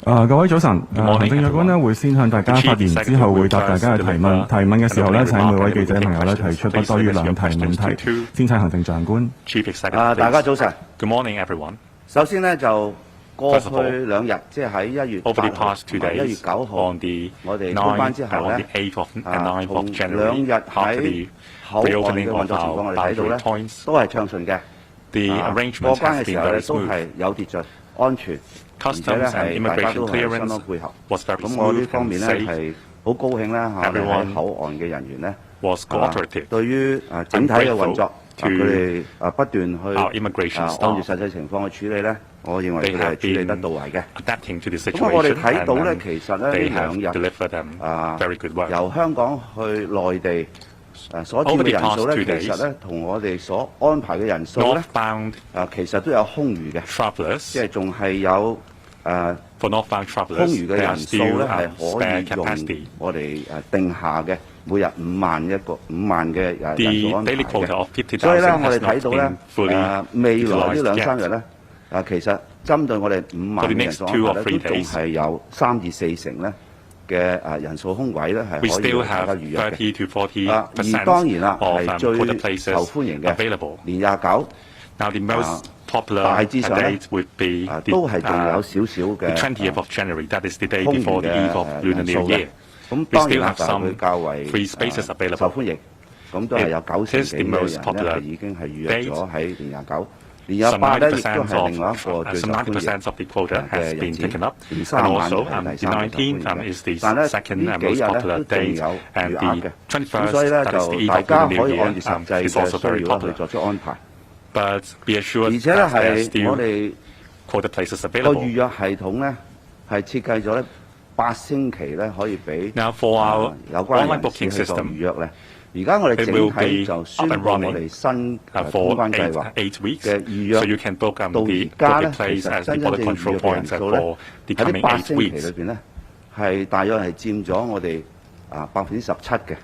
各位早晨。行政長官呢會先向大家發言，之後會答大家嘅提問。提問嘅時候呢，請每位記者朋友呢提出不多於2題問題。先請行政長官。大家早晨。Good morning, everyone. 首先呢，就過去2日，即係喺1月8號同埋1月9號，我哋通關之後呢，同2日喺口岸嘅運作情況，我哋睇到呢都係暢順嘅。過關嘅時候呢，都係有秩序、安全。而且咧係大家都係相當配合，咁我呢方面咧係好高興啦嚇，喺口岸嘅人員咧，對於整體嘅運作，佢哋不斷去按住實際情況去處理咧，我認為佢哋係處理得到位嘅。咁我哋睇到咧，其實咧呢2日由香港去內地所佔嘅人數咧，其實咧同我哋所安排嘅人數咧，其實都有空餘嘅，即係仲係有空餘嘅人數咧係可以用我哋定下嘅每日5萬嘅人數安排嘅。所以咧，我哋睇到咧未來呢2-3日咧其實針對我哋5萬嘅人數安排咧，都仲係有3至4成咧嘅人數空位咧係可以大家預約嘅。而當然啦，係最受歡迎嘅年29。大致上咧，都係仲有少少嘅空餘嘅人數嘅。咁當然啦，就會較為受歡迎。咁都係有90幾嘅人咧係已經係預約咗喺年29。年28咧亦都係另外一個最受歡迎嘅日子。年30晚係第3個歡迎嘅，但係呢幾日咧都仲有餘額嘅。咁所以咧就大家可以按住實際嘅需要去作出安排。而且咧係我哋個預約系統咧係設計咗咧8星期咧可以俾有關人士去做預約咧。而家我哋整體就宣布我哋新通關計劃嘅預約到而家咧，其實真正預約嘅人數咧喺呢8星期裏邊咧係大約係佔咗我哋17%嘅。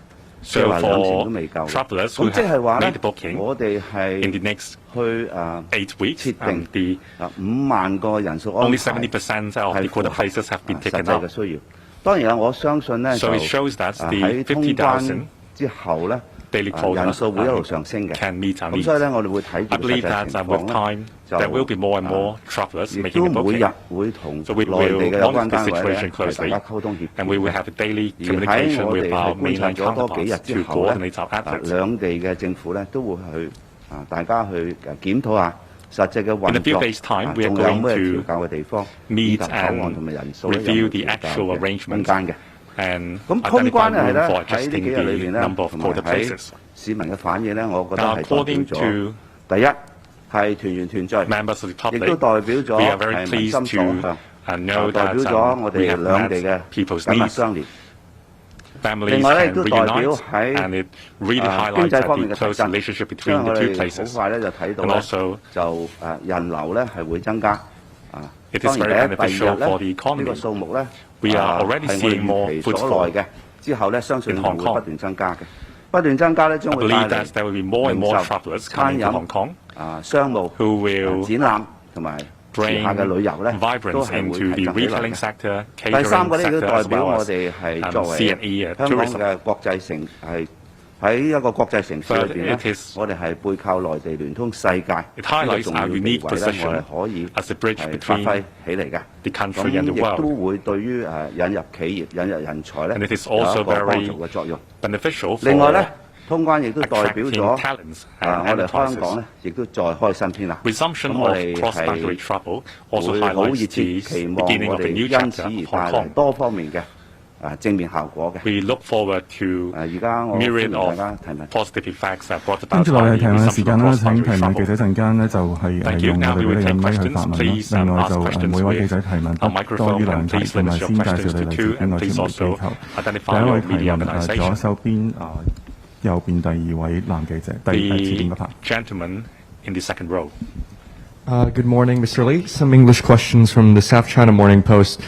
即係話2成都未夠，咁即係話咧，我哋係去設定5萬個人數安排，係符合實際嘅需要。當然啦，我相信咧就喺通關之後咧，人數會一路上升嘅。咁所以咧，我哋會睇住實際情況咧，就亦都每日會同內地嘅有關單位咧係大家溝通協調。而喺我哋係觀察咗多幾日之後咧，兩地嘅政府咧都會去大家去檢討下實際嘅運作，仲有咩調校嘅地方，以及口岸同埋人數咧有冇調校嘅空間嘅。咁通關係咧喺呢幾日裏邊咧，同埋喺市民嘅反應咧，我覺得係代表咗第一係團圓團聚，亦都代表咗係民心所向，代表咗我哋兩地嘅緊密相連。另外咧，亦都代表喺經濟方面嘅提振，因為我哋好快咧就睇到咧，就人流咧係會增加。當然第一、第二日咧呢個數目咧係我哋預期所內嘅，之後咧相信係會不斷增加嘅，不斷增加咧將會帶嚟零售、餐飲、商務、展覽同埋餘下嘅旅遊咧，都係會提振起來。第三個咧亦都代表我哋係作為香港嘅國際城係。喺一個國際城市裏邊咧，我哋係背靠內地聯通世界呢個重要地位咧，我哋可以係發揮起嚟嘅。咁亦都會對於引入企業、引入人才咧有一個幫助嘅作用。另外咧，通關亦都代表咗我哋香港咧，亦都再開新篇啦。咁我哋係會好熱切期望我哋因此而帶嚟多方面嘅正面效果嘅。而家我歡迎大家提問。跟住落嚟提問嘅時間啦，請提問記者陣間呢就係用我哋嗰啲咪去發問啦。另外就每位記者提問不多於2題，同埋先介紹你嚟自邊個傳媒機構。第一位提問左手邊右邊第2位男記者，第2節點一排。Good morning, Mr. Lee. Some English questions from the South China Morning Post.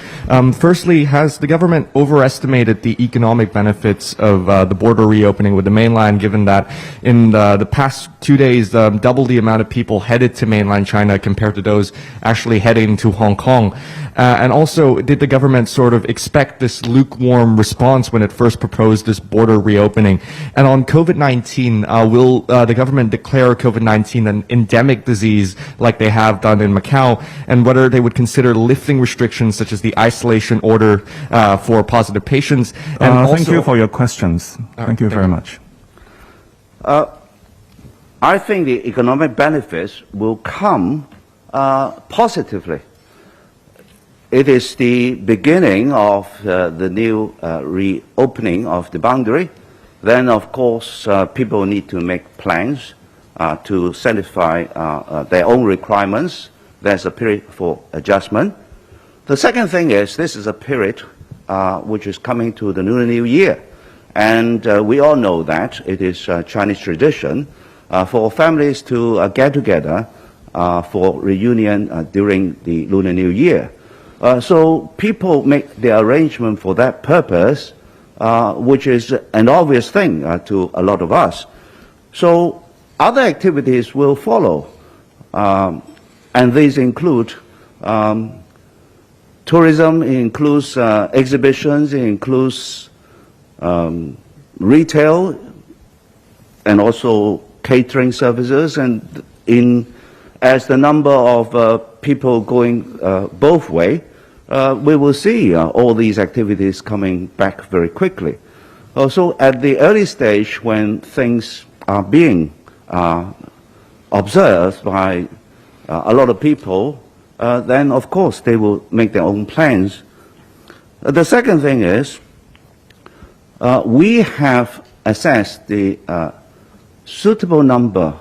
Firstly, has the government overestimated the economic benefits of the border reopening with the mainland, given that in the past 2 days, double the amount of people headed to mainland China compared to those actually heading to Hong Kong? And also, did the government sort of expect this lukewarm response when it first proposed this border reopening? And on COVID-19, will the government declare COVID-19 an endemic disease like they have done in Macau, and whether they would consider lifting restrictions such as the isolation order for positive patients? And also, thank you for your questions. Thank you very much. I think the economic benefits will come positively. It is the beginning of the new reopening of the boundary. Then, of course, people need to make plans to satisfy their own requirements. There's a period for adjustment. The second thing is this is a period which is coming to the Lunar New Year. And we all know that it is Chinese tradition for families to get together for reunion during the Lunar New Year. So people make the arrangement for that purpose, which is an obvious thing to a lot of us. So other activities will follow, and these include tourism, it includes exhibitions, it includes retail, and also catering services. And as the number of people going both ways, we will see all these activities coming back very quickly. Also, at the early stage when things are being observed by a lot of people, then of course they will make their own plans. The second thing is we have assessed the suitable number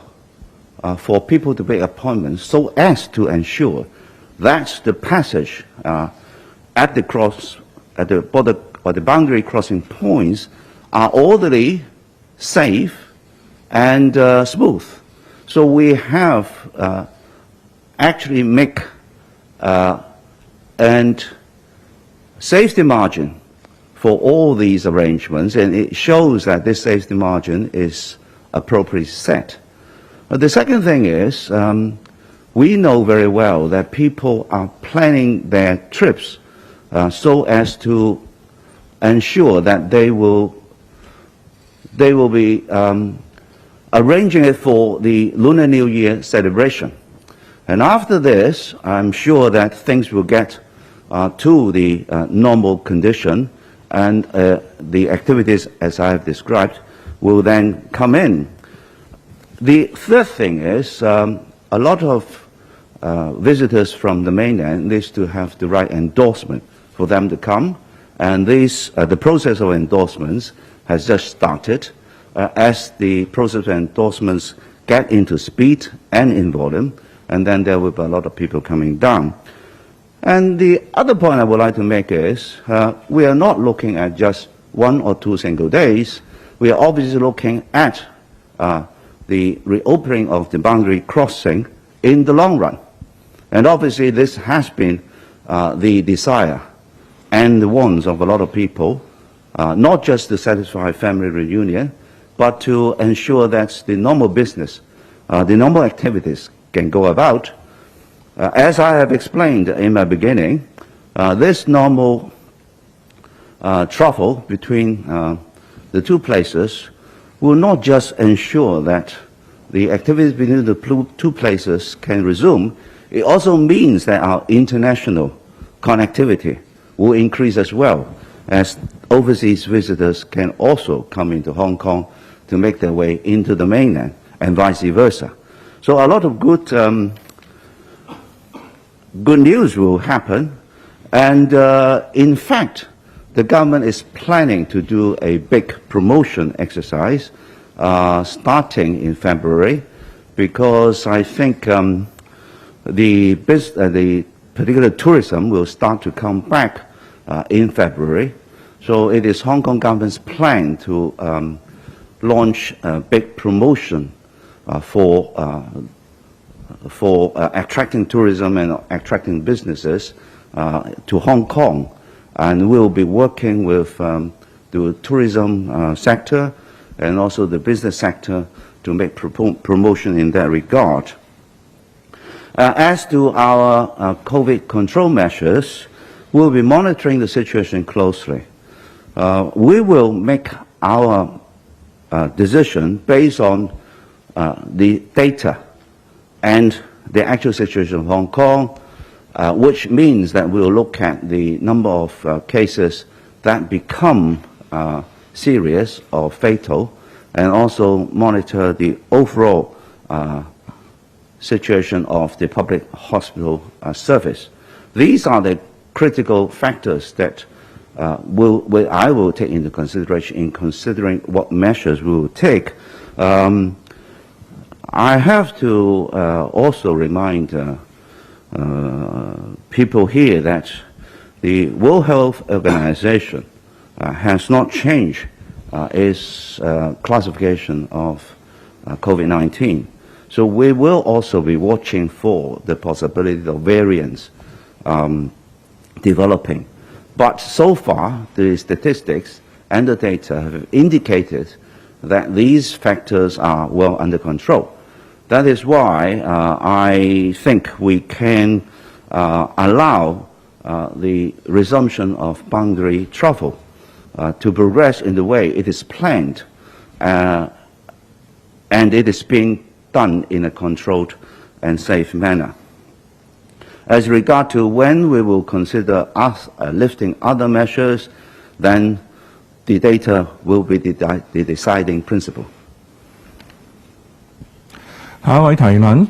for people to make appointments so as to ensure that the passage at the border or the boundary crossing points are orderly, safe, and smooth. So we have actually make and safety margin for all these arrangements, and it shows that this safety margin is appropriately set. The second thing is we know very well that people are planning their trips so as to ensure that they will be arranging it for the Lunar New Year celebration. And after this, I'm sure that things will get to the normal condition, and the activities, as I have described, will then come in. The third thing is a lot of visitors from the mainland need to have the right endorsement for them to come, and the process of endorsements has just started. As the process of endorsements get into speed and in volume, and then there will be a lot of people coming down. And the other point I would like to make is we are not looking at just 1 or 2 single days. We are obviously looking at the reopening of the boundary crossing in the long run. And obviously this has been the desire and the wants of a lot of people, not just to satisfy family reunion, but to ensure that the normal business, the normal activities can go about. As I have explained in my beginning, this normal travel between the two places will not just ensure that the activities between the two places can resume, it also means that our international connectivity will increase as well, as overseas visitors can also come into Hong Kong to make their way into the mainland, and vice versa. So a lot of good news will happen, and in fact, the government is planning to do a big promotion exercise starting in February, because I think the particular tourism will start to come back in February. So it is Hong Kong government's plan to launch a big promotion for for attracting tourism and attracting businesses to Hong Kong, and we'll be working with the tourism sector and also the business sector to make promotion in that regard. As to our COVID control measures, we'll be monitoring the situation closely. We will make our decision based on the data and the actual situation of Hong Kong, which means that we'll look at the number of cases that become serious or fatal, and also monitor the overall situation of the public hospital service. These are the critical factors that I will take into consideration in considering what measures we will take. I have to also remind people here that the World Health Organization has not changed its classification of COVID-19. So we will also be watching for the possibility of variants developing. But so far, the statistics and the data have indicated that these factors are well under control. That is why I think we can allow the resumption of boundary travel to progress in the way it is planned, and it is being done in a controlled and safe manner. As regard to when we will consider us lifting other measures, then the data will be the deciding principle. 下一位提問，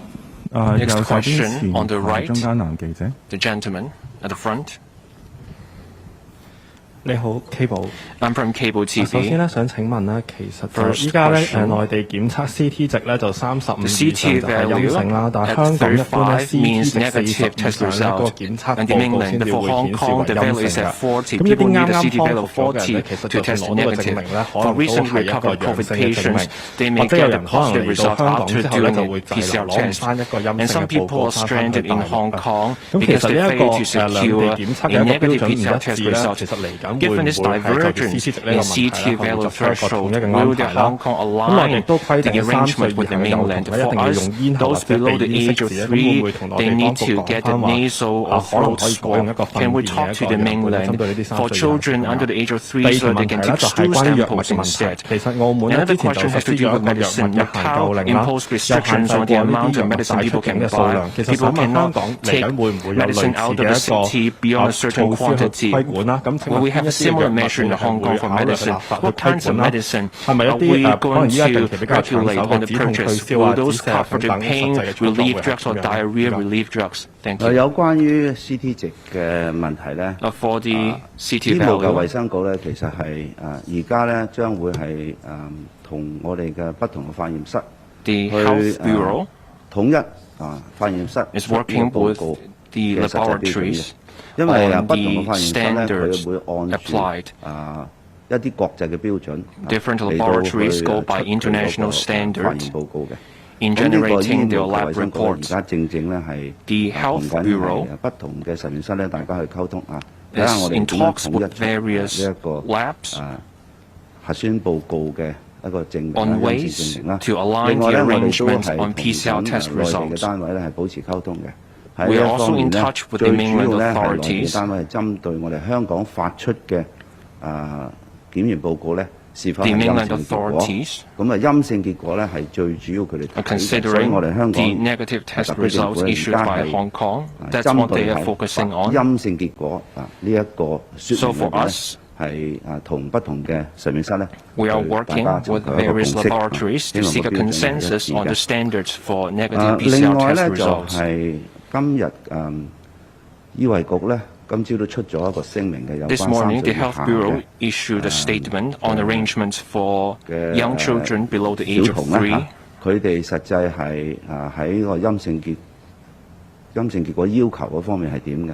Next 右手邊 question 前 on the 排 right. 中間男記者。 The gentleman at the front. 你好 ，Cable。 I'm from Cable 首先 TV. 咧，想請問咧，其實就 First 依家咧， question. 內地檢測 CT 值咧就35 The 以上 CT 就係陰性啦， value 但係 at 香港一般咧 35 CT means 值 negative 40 test 以上咧，個 result. 檢測 And 報 in 告 England, 先至 for 會 Hong 顯示 Kong, 為 the 陰 value is 性 at 㗎。 40. 咁一 People 啲 need 啱 a 啱 CT 康 value 復咗 of 嘅人咧， 40 其實 to 就算 test 攞到個證 negative. 明咧，可 For 能都 recent 係一個 recovered 陽 COVID 性嘅證 patients, 明， they 或 may 者有 get a 人可能 positive 嚟到 result 香港 after 之後咧 doing 就 a 會滯留 PCR 攞唔 test. 翻一個陰 And 性 some 嘅報 people 告 are 翻返去 stranded 大 in 陸 Hong 啊。 Kong 咁其 because 實 they 呢一 failed 個 to 兩地 secure 檢測 a 嘅一個標 negative 準唔 PCR 一 test 致咧， result. 其實嚟緊會唔 Given 會 this 係就住 divergence CT 值呢 in 個問題 CT 咧，係會 value 作出一個統 threshold, 一嘅 will 安 the 排啦。 Hong Kong 咁內地 align 都規 the 定3歲 arrangement 以 with 下 the 嘅幼童 mainland? 咧一 For 定要 us, 用咽喉或 those 者 below 鼻 the 咽 age 拭 of 子咧，咁會唔 3, 會同內 they 地當 need 局 to 講 get a 翻話 nasal or 可能 throat 可以改用一個 swab? Can we 糞便 talk 嘅 to 一 the 個樣本咧， mainland 針對呢啲3 for 歲以下 children 小朋 under 友。 the age of 3第二 so 條 they 問題 can 咧 take 就係 stool 關於藥物 samples 嘅問 instead? 題。其實澳門咧 Another 之前就 question 實 has to 施 do 咗一 with 個藥物 medicine. 嘅限購 Macau 令啦， imposed 又限 restrictions 制 on 過 the 呢 amount 啲 of 藥物 medicine 帶出 people 境 can 嘅數 buy. 量。其實 People 想問香 cannot 港嚟 take 緊會唔會有類 medicine 似 out 嘅 of the 一個 city beyond a certain 措施去 quantity. 規管啦？咁請 Will 問 we 邊 have 一 a 啲藥 similar 物 measure in 會 Hong 係 Kong 會 for 考慮嘅 medicine? 立法去 What 規 kinds of 管啦？ medicine 係咪一 are 啲 we 可 going 能依家近 to 期比較搶手 regulate 嘅 on the 止痛退 purchase? 燒 Will 啊、止 those 瀉啊 cover 等 the 等實 pain 際嘅操作會 relief 係 drugs or 點樣？ diarrhea relief drugs? Thank you. 有關於 CT 值嘅問題咧， For the 醫 CT 務嘅衛 value, 生局咧，其實係而家咧將會係同我哋嘅不同嘅化驗室 the 去 Health Bureau 統一化驗室 is 出呢 working 個報 with 告 the 嘅實際標準嘅 laboratories 因為 on 不同嘅 the 化驗室咧，佢 standards 會按 applied. 住一啲國際嘅標準 Different 嚟到 laboratories 去 go by 出佢嗰個 international 化 standards 驗報告嘅。 in 咁呢個醫 generating 務 their 嘅 lab 衛生局而 reports. 家正咧係 The 同 Health 緊 Bureau 係不同嘅實驗室咧，大家去溝通睇下 is 我哋 in 點樣 talks 統一 with 出 various 呢一個 labs 核酸報告嘅一個證明 on 陰性 ways 證明啦。 to align 另外 the 咧，我哋都 arrangements 係 on 同 PCR 緊 test 內地嘅 results. 單位咧係保持溝通嘅。喺 We 呢 are 一 also 方面 in 咧， touch with 最 the 主 mainland 要咧係內地 authorities 嘅單位係針對我哋香港發出嘅檢驗報告咧是否 The 係陰 mainland 性結果。 authorities 咁陰性結果咧係最主要佢哋睇嘅，所以 considering 我哋香 the 港 negative test 特區政府 results 咧 issued 而家 by 係 Hong Kong. That's 針 what 對 they are 係 focusing on. 陰性結果呢一個説 So 明 for 裏邊咧 us, 係同不同嘅實驗室咧， we are 大家 working 尋 with 求一個 various 共識 laboratories to 希望 seek a 個標準係一 consensus 致 on the 嘅。 standards for negative 另 PCR 外 test 咧就 results. 係今日醫衞局咧今朝都出咗一個聲明嘅，有 This 關3 morning, 歲 the 以 Health 下 Bureau 嘅 issued a statement on arrangements for 嘅 young children below the age 小 of 童咧 3. 佢哋實際係喺個陰性結果要求嗰方面係點嘅？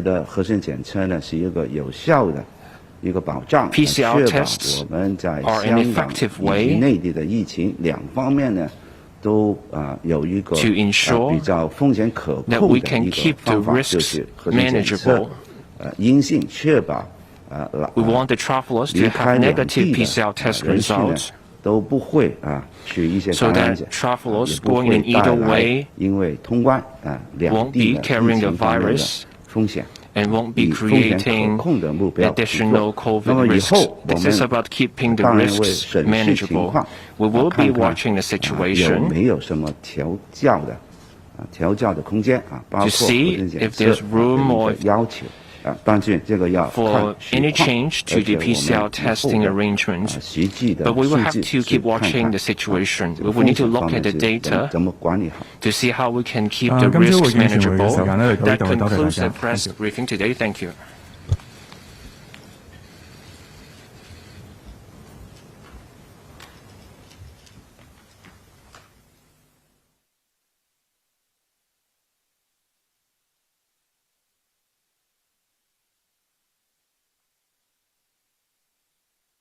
觉得核酸检测呢是一个有效的一个保障， PCR 确保 tests 我们在 are an 香港 effective 以及 way 内地的疫情两方面呢都有一个 to ensure 比较风险可 that 控 we 的 can 一 keep 个 the 方法，就 risks 是核酸检测 manageable. 阴性，确保 We want the travelers to 离 have 开两 negative 地 PCR 的 test 人士呢 results 都不會去一些 so 感染 that 者， travelers 也不 going 會 in 帶 either 來 way 因為通關兩 won't 地 be 的 carrying 疫 the 情方面的 virus 風險。 and won't be 以風險 creating 可控的目標去 additional 做。那麼 COVID 以 risks. 後我 This is 們 about keeping the 當然會 risks 審視情 manageable. 況， We will 看 be 看 watching the 有 situation 沒有什麼調教的空間包括 to see 核酸 if 檢 there's 測 room 的要求當然這個要 for 看情 any 況 change to the 而且我們 PCR 以後 testing 的 arrangements. 實際的 But we will have 數 to 據 keep 去看 watching 看 the situation. 這 We 個 will need 風 to 險 look 方 at 面 the 是 data 怎麼管理好。 to see how we can keep the 今朝會 risks 見傳媒嘅時 manageable. 間呢，嚟到呢 That 度，多謝大 concludes 家 the。press briefing today. Thank you.